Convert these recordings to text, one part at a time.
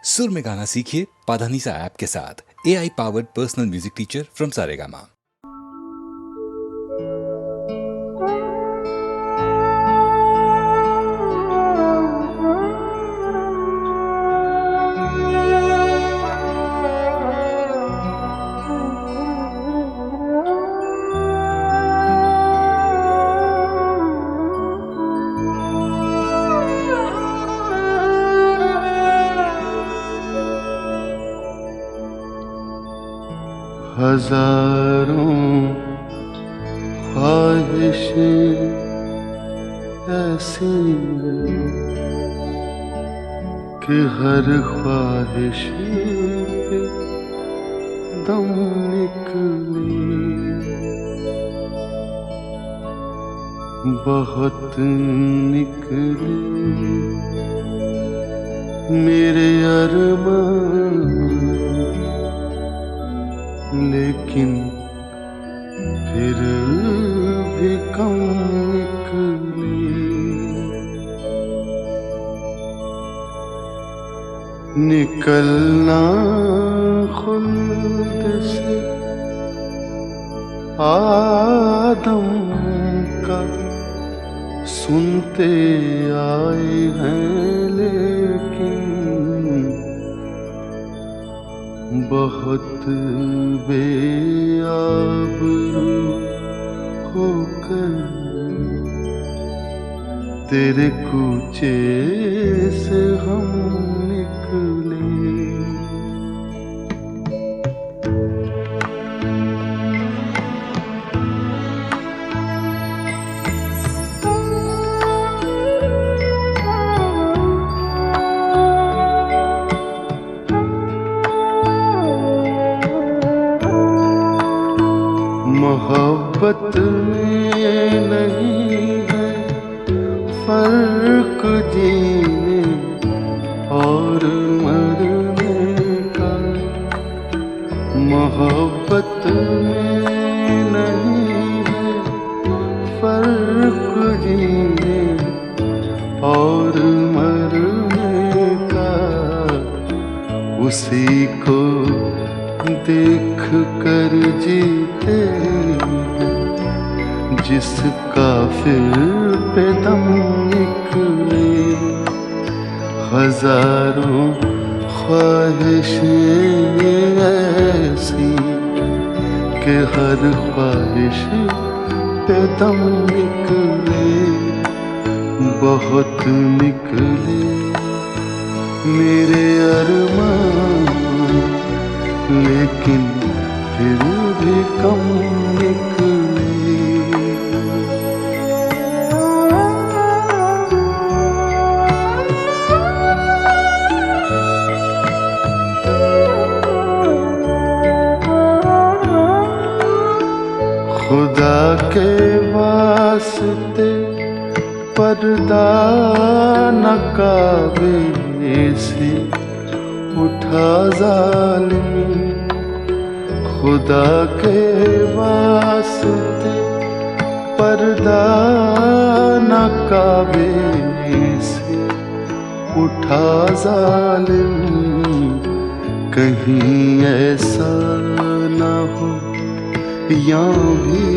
सुर में गाना सीखिए पाधानीसा ऐप के साथ। AI powered personal music teacher from Saregama. हजारों ख्वाहिशें ऐसी कि हर ख्वाहिश पे दम निकले, बहुत निकले मेरे अरमान, लेकिन फिर भी कम निकले। निकलना खुल्द से आदम का सुनते आए हैं, लेकिन बहुत बेआबरू होकर तेरे कूचे से हम निकले। मोहब्बत में नहीं है फर्क जीने और मरने का, मोहब्बत में नहीं है फर्क जीने और मरने का। उसी को देख कर जीते जिसका फिर पे दम निकले। हजारों ख्वाहिशें ऐसी कि हर ख्वाहिश पे दम निकले, बहुत निकले मेरे अरमान, लेकिन फिर भी कम निकले। खुदा के वास्ते पर्दा न काबे से उठा जालिम, खुदा के वास्ते पर्दा न काबे से उठा जालिम। कहीं ऐसा न हो या भी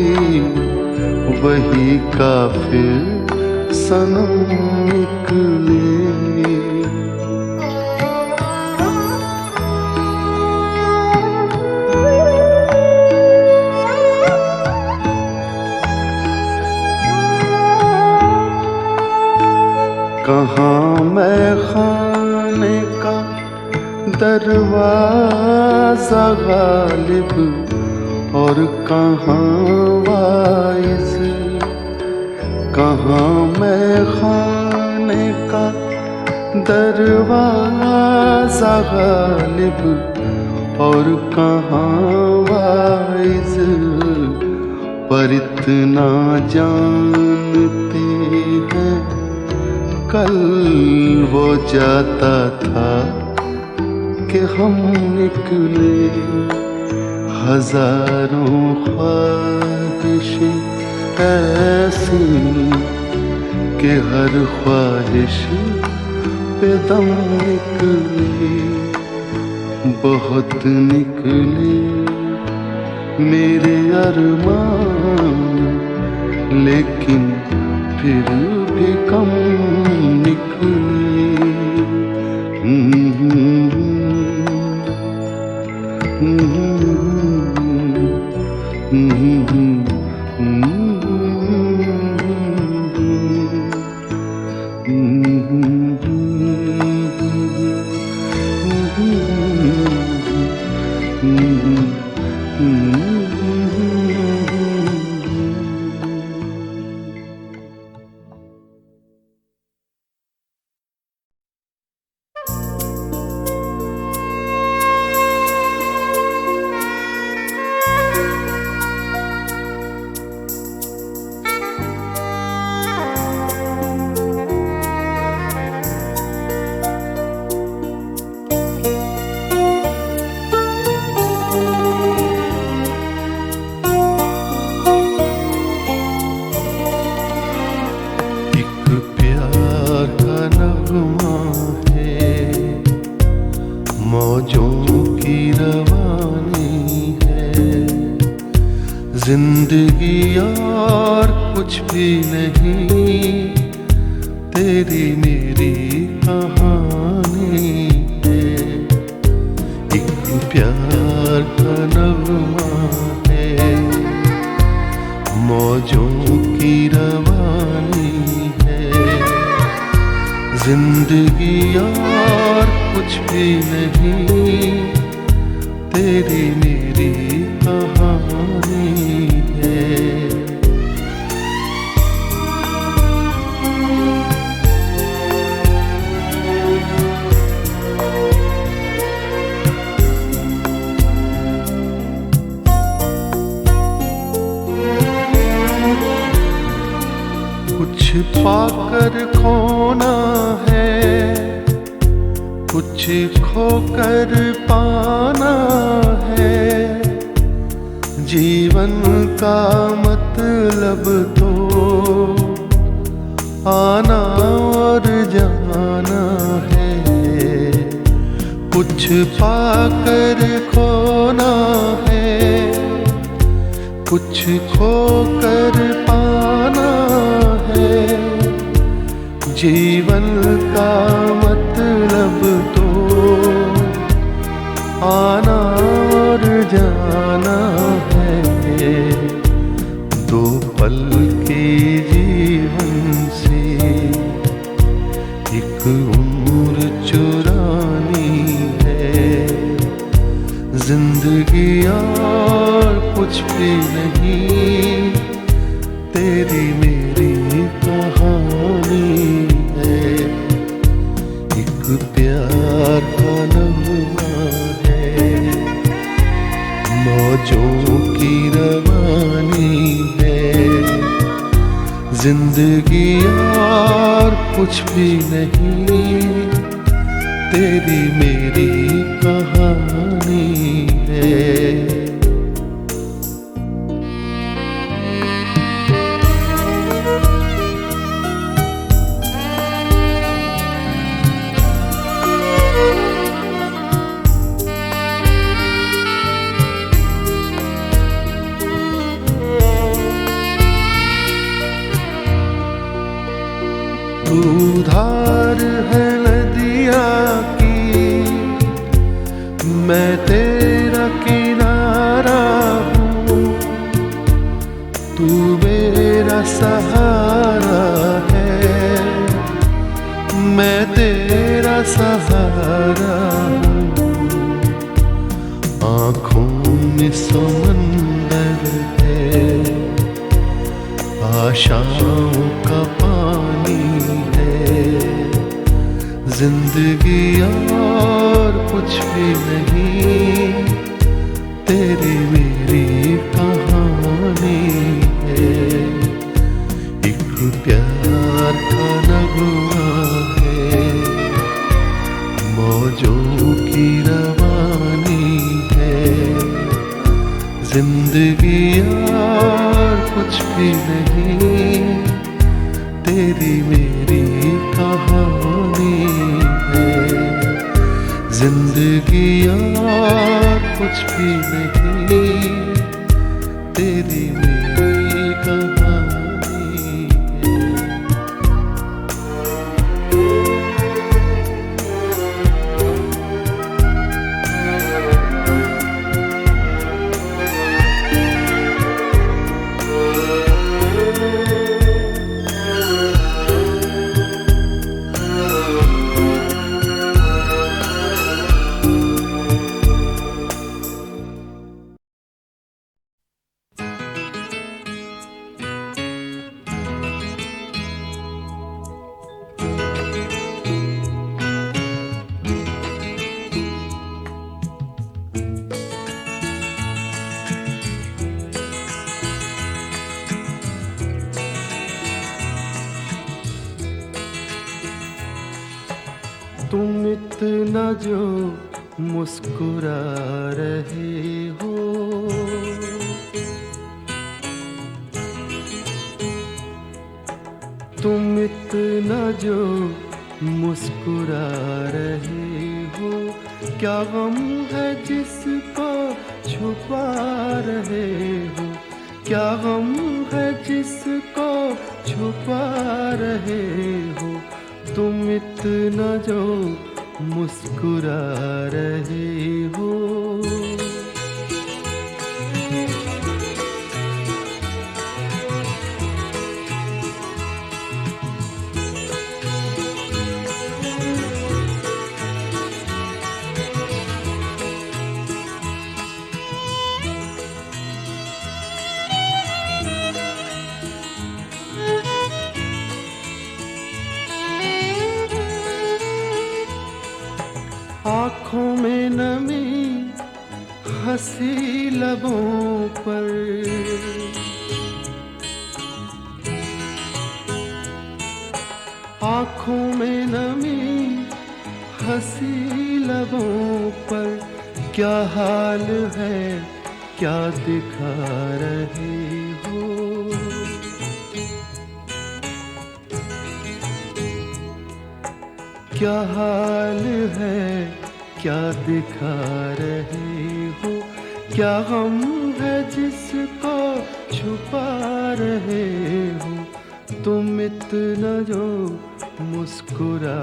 वही काफिर सनम निकले। कहाँ मैं खाने का दरवाजा गालिब और कहाँ वाइज, कहाँ मैं खाने का दरवाजा गालिब और कहाँ वाइज। पर इतना जानते हैं कल वो जाता था कि हम निकले। हजारों ख्वाहिशें ऐसी कि हर ख्वाहिश पे दम निकले। बहुत निकले मेरे अरमान, लेकिन फिर भी कम निकले। जिंदगी और कुछ भी नहीं, तेरी मेरी कहानी है। एक प्यार का नगमा है, मौजों की रवानी है। जिंदगी और कुछ भी नहीं, तेरी मेरी कहानी है। कुछ पाकर खोना है, कुछ खोकर पाना है। जीवन का मतलब तो आना और जाना है। कुछ पाकर खोना है, कुछ खोकर पाना है। जीवन का मतलब तो आना और जाना है। दो पल के जीवन से एक उम्र चुरानी है। जिंदगी और कुछ भी नहीं, तेरी मेरी कहानी है। एक प्यार का नगमा है, मौजों की रवानी है। जिंदगी और कुछ भी नहीं, तेरी मेरी कहानी है। तू धार है नदिया की, मैं तेरा किनारा हूँ। तू मेरा सहारा है, मैं तेरा सहारा हूँ। आँखों में समंदर है, आशाओं का पानी है। जिंदगी और कुछ भी नहीं, तेरी मेरी कहानी है। एक प्यार का नगमा है, मौजों की रवानी है। जिंदगी और कुछ भी नहीं, तेरी मेरी कहानी है। जिंदगी और कुछ भी नहीं, तेरी मेरी कहानी है। तुम इतना जो मुस्कुरा रहे हो, तुम इतना जो मुस्कुरा रहे हो, क्या गम है जिसको छुपा रहे हो, क्या गम है जिसको छुपा रहे हो, तुम इतना जो मुस्कुरा रहे हो। आँखों में नमी, हंसी लबों पर, आँखों में नमी, हंसी लबों पर, क्या हाल है क्या दिखा रहे हो, क्या हाल है क्या दिखा रहे हो, क्या गम है जिसको छुपा रहे हो, तुम इतना जो मुस्कुरा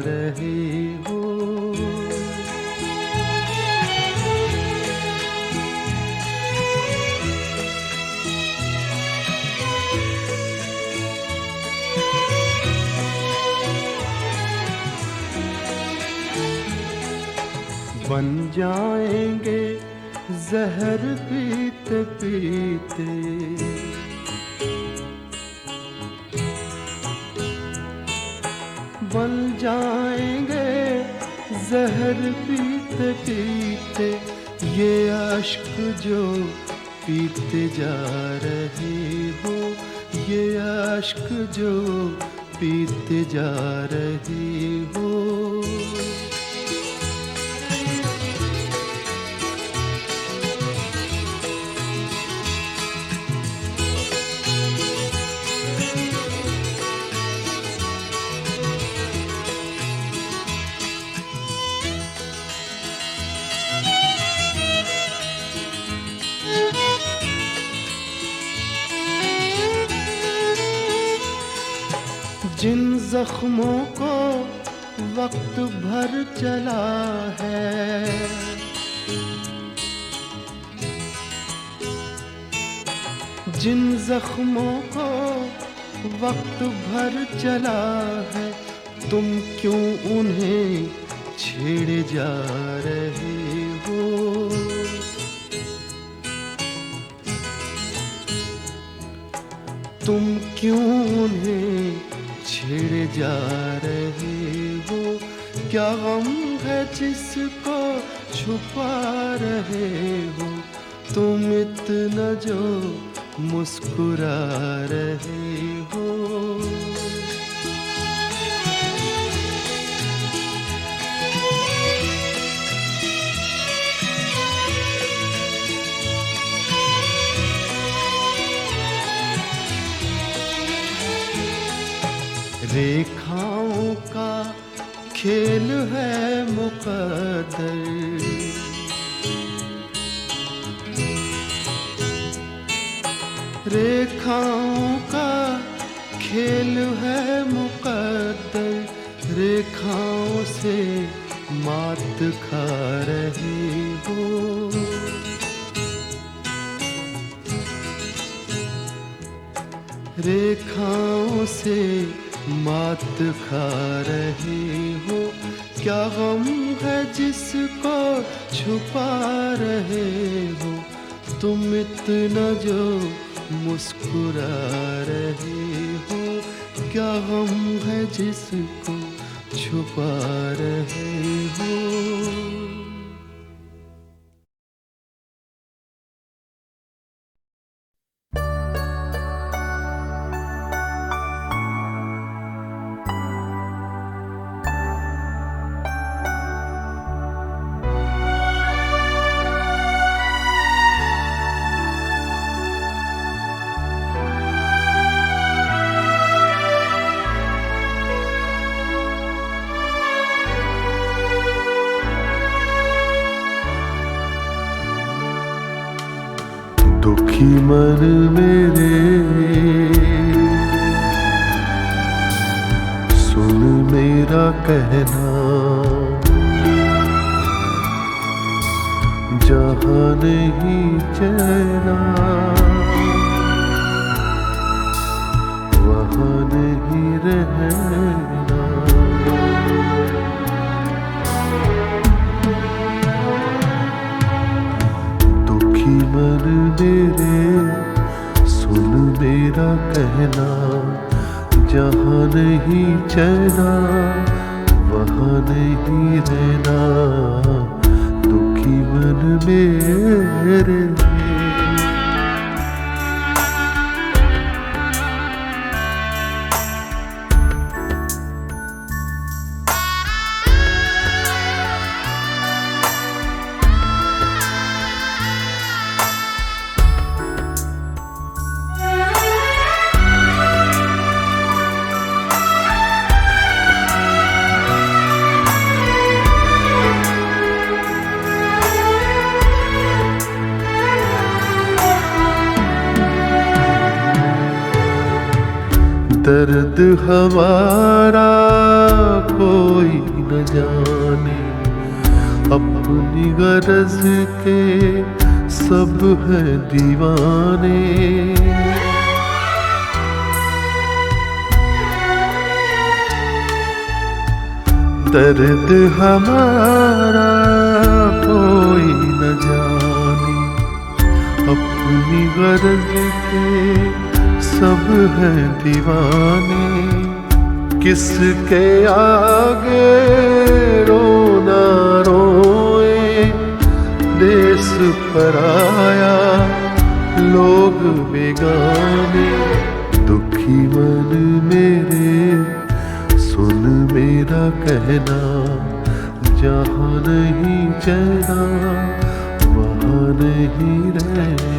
रहे हो। बन जाएंगे जहर पीते पीते, बन जाएंगे जहर पीते पीते, ये अश्क जो पीते जा रहे हो, ये अश्क जो पीते जा रहे हो। जिन जख्मों को वक्त भर चला है, जिन जख्मों को वक्त भर चला है, तुम क्यों उन्हें छेड़े जा रहे हो, तुम क्यों उन्हें छेड़े जा रहे हो, क्या गम है जिसको छुपा रहे हो, तुम इतना जो मुस्कुरा रहे हो। रेखाओं का खेल है मुकद्दर। रेखाओं का खेल है मुकद्दर, रेखाओं से मात खा रहे हो। रेखाओं से मात खा रहे हो। क्या गम है जिसको छुपा रहे हो, तुम इतना जो मुस्कुरा रहे हो। क्या गम है जिसको छुपा रहे हो। दुखी मन मेरे सुन मेरा कहना, जहाँ नहीं चैना वहाँ नहीं रहना। दुखी मन मेरे सुन मेरा कहना, जहाँ नहीं चैना वहाँ नहीं रहना। दुखी मन मेरे दर्द हमारा कोई न जाने, अपनी गरज के सब है दीवाने। दर्द हमारा कोई न जाने, अपनी गरज के सब है दीवाने। किसके आगे रोना रोए, देश पराया लोग बेगाने। दुखी मन मेरे सुन मेरा कहना, जहाँ नहीं चैना वहाँ नहीं रहना।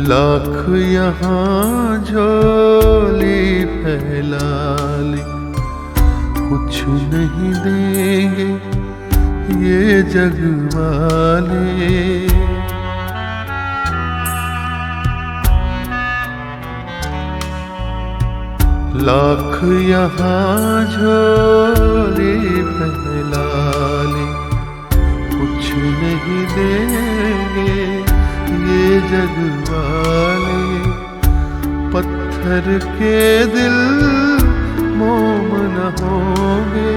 लाख यहाँ झोली फैला ले, कुछ नहीं देंगे ये जग वाले। लाख यहाँ झोली फैला ले, कुछ नहीं देंगे ये जग वाले। पत्थर के दिल मोम न होंगे,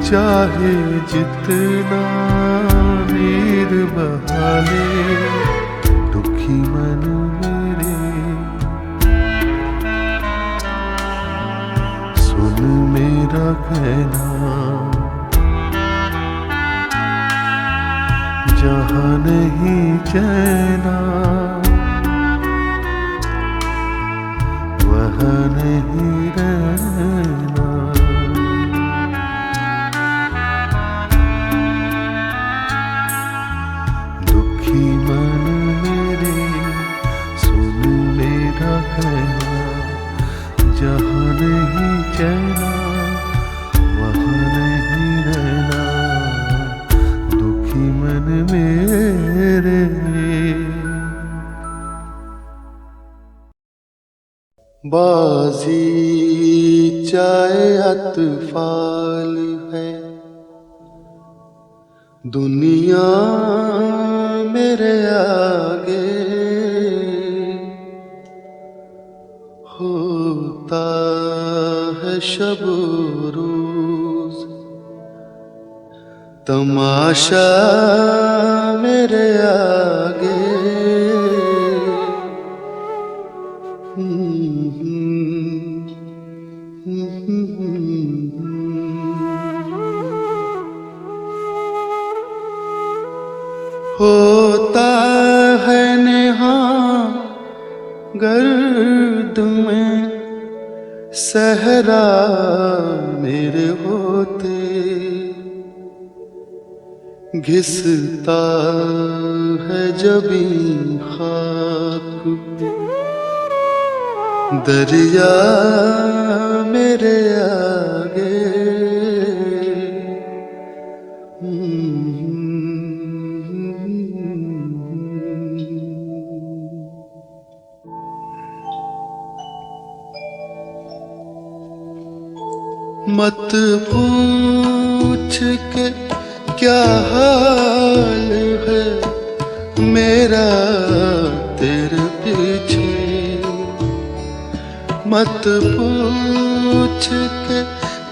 चाहे जितना नीर बहा ले दुखी मन मेरे, सुन मेरा कहना, जहाँ नहीं चैना वहाँ नहीं रहना। दुखी मन मेरे, सुन मेरा कहना, जहाँ नहीं चैना वहाँ नहीं रहना। दुखी मन मेरे। बाजी चाहे अतफाल है, दुनिया मेरे आगे होता है शब रोज तमाशा मेरे आगे। होता है नेहा गर्द में सहरा मेरे होते, घिसता है जबी खाक दरिया मेरे आगे। मत पूछ के क्या हाल है मेरा तेरे पीछे, मत पूछ के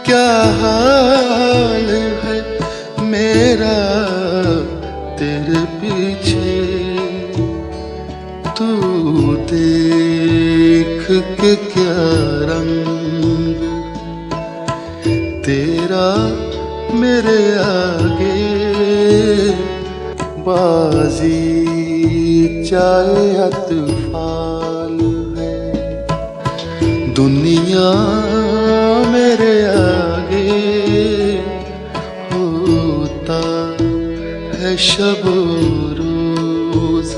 क्या हाल है मेरा तेरे पीछे। तू देख के क्या रंग तेरा मेरे आगे। बाजी चाहे अतफाल है, दुनिया मेरे आगे होता है शब रोज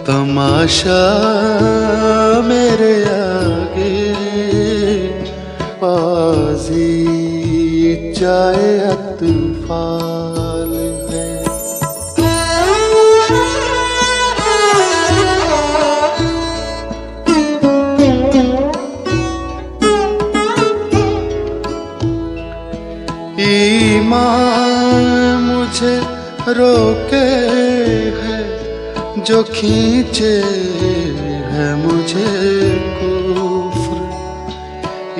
तमाशा मेरे आगे। बाजी चाहे अतफाल है। ईमान मुझे रोके है जो खींचे है मुझे कुफ्र।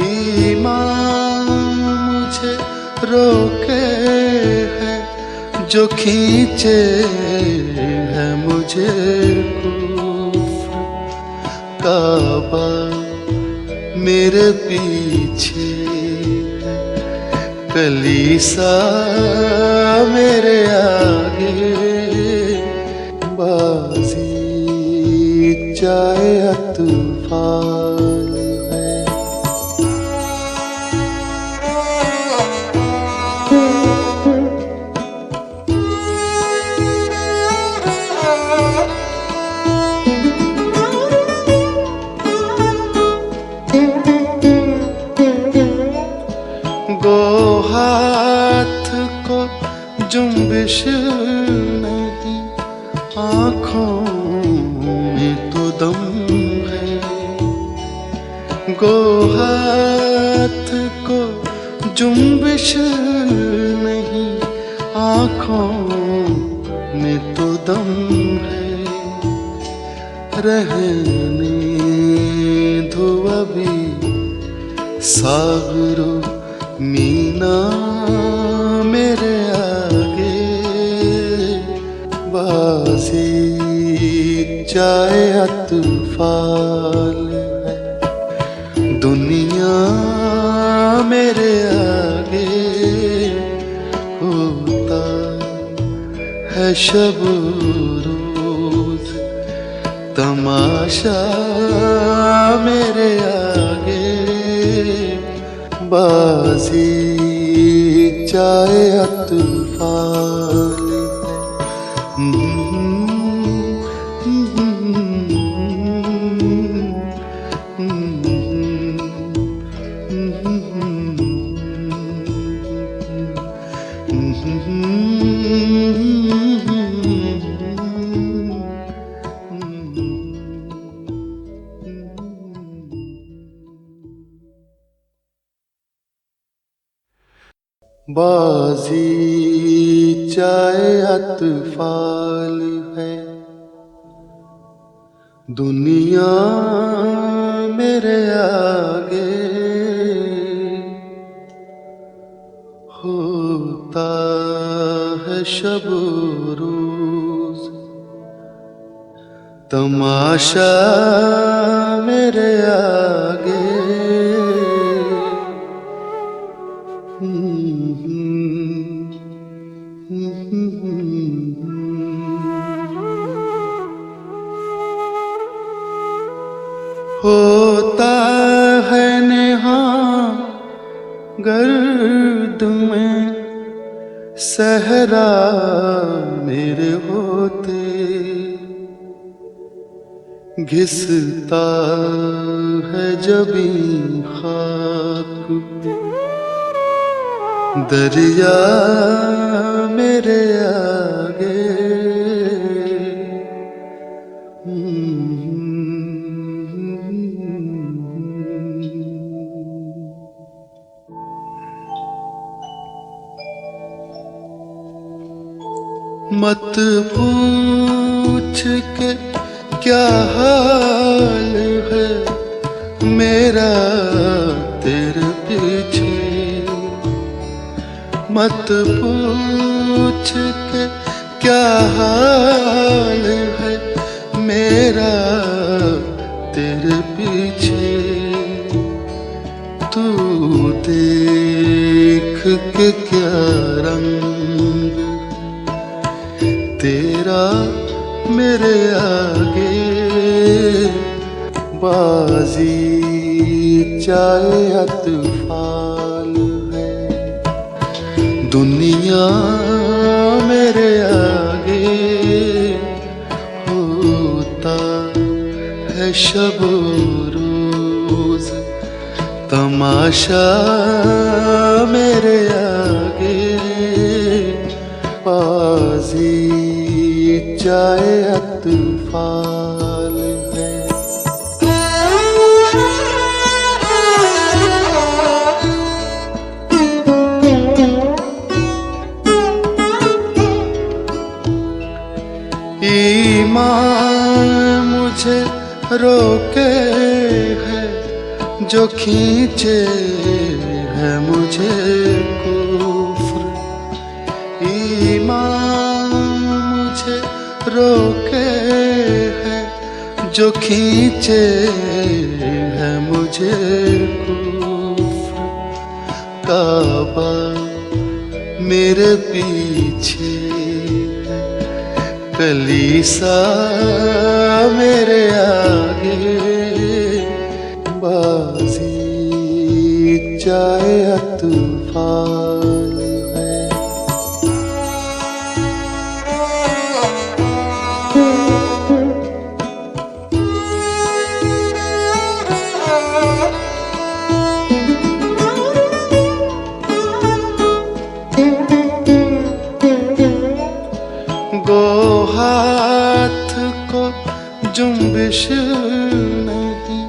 ईमान मुझे रोके है जो खींचे है मुझे कुफ्र। काबा मेरे पीछे कलीसा मेरे आगे। बाजी चाहे अतफाल है। गो हाथ को जुम्बिश नहीं, आँखों में तो दम है। गो हाथ को जुम्बिश नहीं, आँखों में तो दम है। रहने दो अभी सागरो मीना मेरे आगे बाजी चाहे या तूफान है, दुनिया मेरे आगे होता है शब रोज तमाशा मेरे आगे बाजी चाहे या तूफान बाजी चाहे अतफाल है, दुनिया मेरे आगे होता है शब रोज तमाशा मेरे आगे होता है नेहा गर्द में सहरा मेरे होते, घिसता है जबी खाक दरिया मेरे आगे मत पूछ के क्या हाल है मेरा तेरे पीछे, मत पूछ के क्या हाल है मेरा तेरे पीछे, तू देख के क्या रंग तेरा मेरे आगे बाजी चाहे अतफाल है, दुनिया मेरे आगे होता है शब रोज तमाशा मेरे आगे बाजी चाहे अतफाल है। ईमान मुझे रोके है जो खींचे है मुझे कुफ्र, ईमान मुझे रोके है जो खींचे है मुझे कुफ्र, काबा मेरे पीछे कलीसा मेरे आगे बाजी चाहे अतफाल है। गो हाथ को जुम्बिश नहीं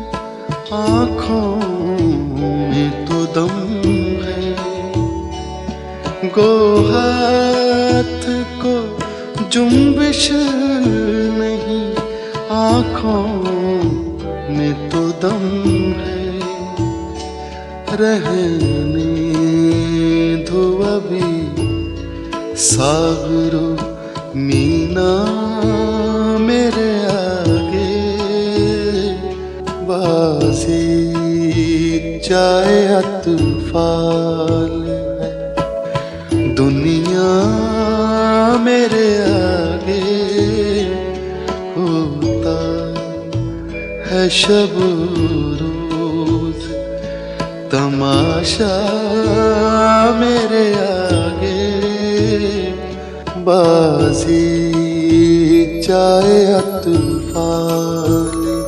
आँखों में तो दम है, गो हाथ को जुम्बिश नहीं आँखों में तो दम है, रहने दो अभी सागरो मीना मेरे आगे बाजी चाहे अतफाल है दुनिया मेरे आगे होता है शब रोज तमाशा मेरे आगे बाजी चाहे अतफाल है।